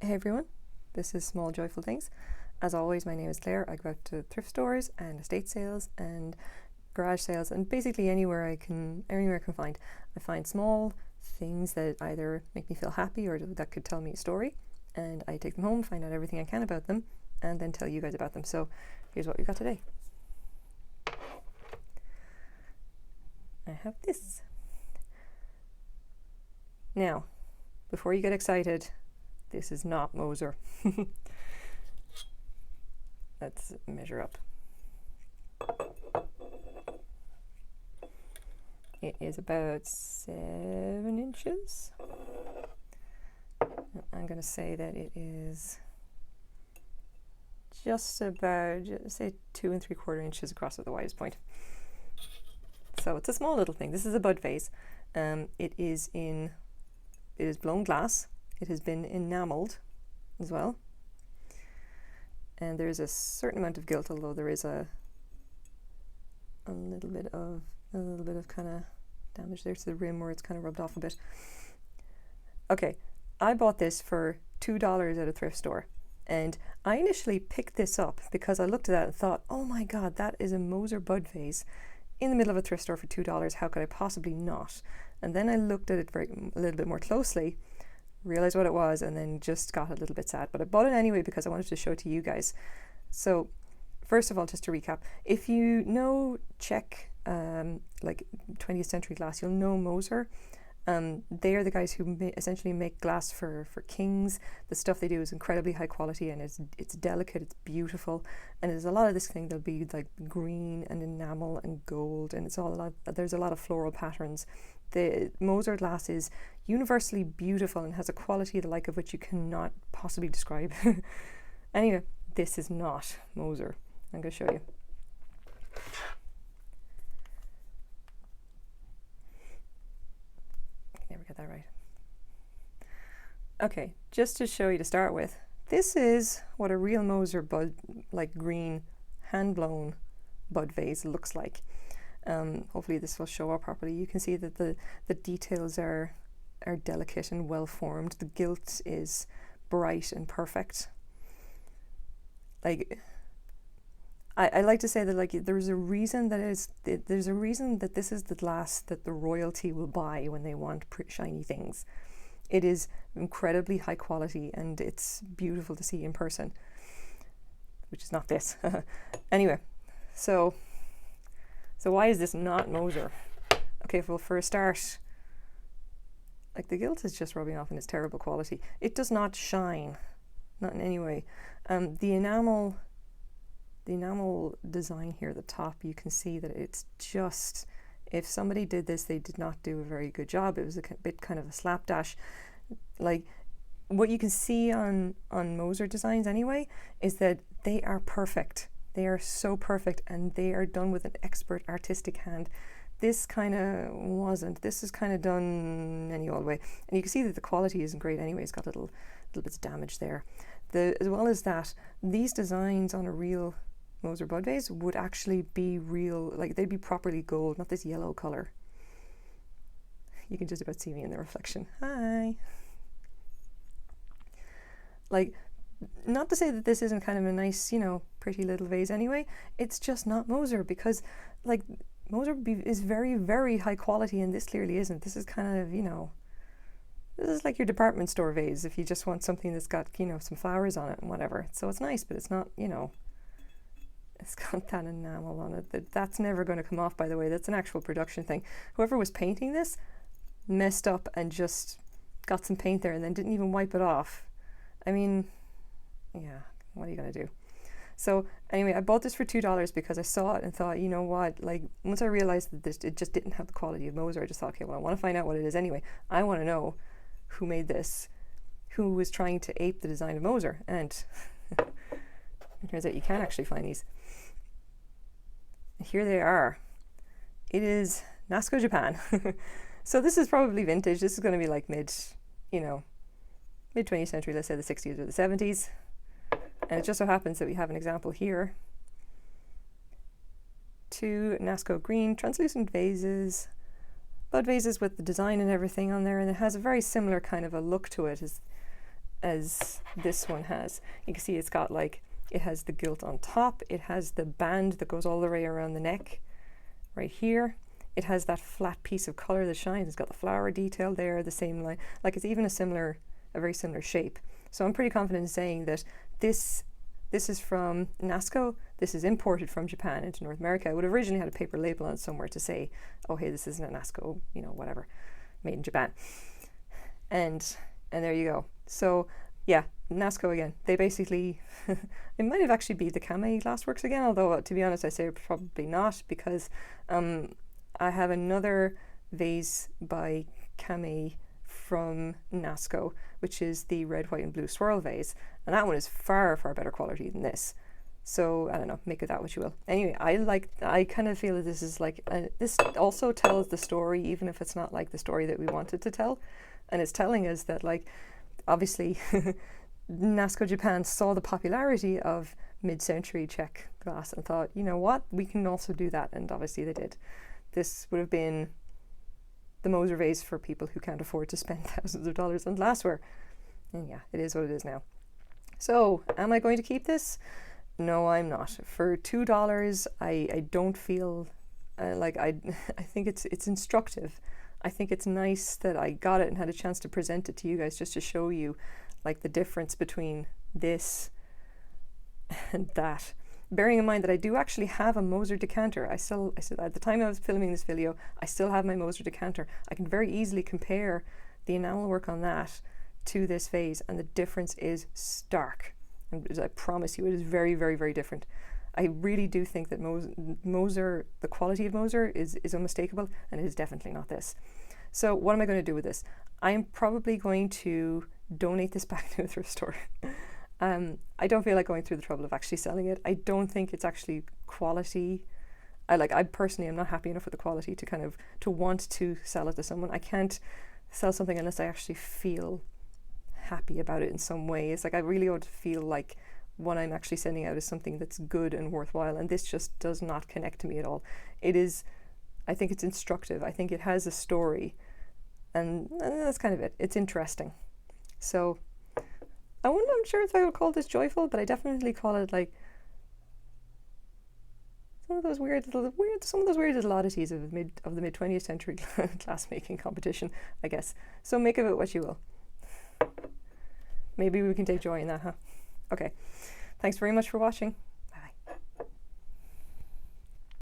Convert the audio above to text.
Hey everyone, this is Small Joyful Things. As always, my name is Claire. I go out to thrift stores and estate sales and garage sales and basically anywhere I can find. I find small things that either make me feel happy or that could tell me a story, and I take them home, find out everything I can about them, and then tell you guys about them. So here's what we got today. I have this. Now, before you get excited, this is not Moser. Let's measure up. It is about 7 inches. I'm going to say that it is just about, say, 2 3/4 inches across at the widest point. So it's a small little thing. This is a bud vase. It is blown glass. It has been enameled as well. And there's a certain amount of gilt, although there is a little bit of kind of damage there to the rim where it's kind of rubbed off a bit. Okay, I bought this for $2 at a thrift store. And I initially picked this up because I looked at that and thought, oh my God, that is a Moser bud vase in the middle of a thrift store for $2. How could I possibly not? And then I looked at it a little bit more closely, realized what it was, and then just got a little bit sad. But I bought it anyway because I wanted to show it to you guys. So first of all, just to recap, if you know Czech, like 20th century glass, you'll know Moser. They are the guys who essentially make glass for kings. The stuff they do is incredibly high quality, and it's delicate, it's beautiful, and there's a lot of this thing. There'll be like green and enamel and gold, and there's a lot of floral patterns. The Moser glass is universally beautiful and has a quality the like of which you cannot possibly describe. Anyway, this is not Moser. I'm going to show you. Never get that right. Okay, just to show you to start with, this is what a real Moser bud, like green, hand-blown bud vase looks like. Hopefully this will show up properly. You can see that the details are delicate and well formed. The gilt is bright and perfect. Like, I like to say that like there's a reason that this is the glass that the royalty will buy when they want shiny things. It is incredibly high quality and it's beautiful to see in person, which is not this. Anyway, so why is this not Moser? Okay, well, for a start, like the gilt is just rubbing off and it's terrible quality. It does not shine, not in any way. The enamel design here at the top, you can see that it's just, if somebody did this, they did not do a very good job. It was a bit kind of a slapdash. Like what you can see on Moser designs anyway is that they are perfect. They are so perfect and they are done with an expert artistic hand. This kind of wasn't. This is kind of done any old way. And you can see that the quality isn't great anyway. It's got little bits of damage there. As well as that, these designs on a real Moser bud vase would actually be real, like they'd be properly gold, not this yellow color. You can just about see me in the reflection. Hi. Like, not to say that this isn't kind of a nice, pretty little vase anyway. It's just not Moser because, like, Moser is very, very high quality and this clearly isn't. This is kind of, this is like your department store vase if you just want something that's got, some flowers on it and whatever. So it's nice, but it's not, it's got that enamel on it. That's never going to come off, by the way. That's an actual production thing. Whoever was painting this messed up and just got some paint there and then didn't even wipe it off. I mean, yeah, what are you going to do? So anyway, I bought this for $2 because I saw it and thought, you know what, like once I realized that it just didn't have the quality of Moser, I just thought, okay, well, I want to find out what it is anyway. I want to know who made this, who was trying to ape the design of Moser. And it turns out you can actually find these. Here they are. It is Nasco, Japan. So this is probably vintage. This is going to be like mid 20th century, let's say the 60s or the 70s. And it just so happens that we have an example here. 2 Nasco green translucent vases, bud vases with the design and everything on there, and it has a very similar kind of a look to it. as this one has. You can see it's got like, it has the gilt on top, it has the band that goes all the way around the neck right here. It has that flat piece of color that shines. It's got the flower detail there, the same line, like it's even a very similar shape. So I'm pretty confident in saying that this is from Nasco. This is imported from Japan into North America. I would have originally had a paper label on it somewhere to say, oh hey, this isn't a Nasco, you know, whatever, made in Japan. And there you go. So yeah, Nasco again. They basically, it might have actually be the Kame glassworks again, although to be honest, I say probably not, because I have another vase by Kame from Nasco, which is the red, white and blue swirl vase, and that one is far, far better quality than this. So I don't know, make of that what you will. Anyway, I kind of feel that this is like, this also tells the story, even if it's not like the story that we wanted to tell. And it's telling us that, like, obviously Nasco Japan saw the popularity of mid-century Czech glass and thought, you know what, we can also do that, and obviously they did. This would have been the Moser vase for people who can't afford to spend thousands of dollars on glassware. And yeah, it is what it is now. So, am I going to keep this? No, I'm not. For $2, I don't feel like I think it's instructive. I think it's nice that I got it and had a chance to present it to you guys, just to show you like the difference between this and that. Bearing in mind that I do actually have a Moser decanter. I said at the time I was filming this video, I still have my Moser decanter. I can very easily compare the enamel work on that to this vase, and the difference is stark. And I promise you, it is very, very, very different. I really do think that Moser, the quality of Moser is unmistakable, and it is definitely not this. So what am I going to do with this? I am probably going to donate this back to a thrift store. I don't feel like going through the trouble of actually selling it. I don't think it's actually quality. I personally am not happy enough with the quality to want to sell it to someone. I can't sell something unless I actually feel happy about it in some way. It's like I really ought to feel like what I'm actually sending out is something that's good and worthwhile, and this just does not connect to me at all. I think it's instructive. I think it has a story, and that's kind of it. It's interesting. So I'm sure if I would call this joyful, but I definitely call it like some of those weird little oddities of the mid 20th century glass making competition, I guess. So make of it what you will. Maybe we can take joy in that, huh? Okay. Thanks very much for watching.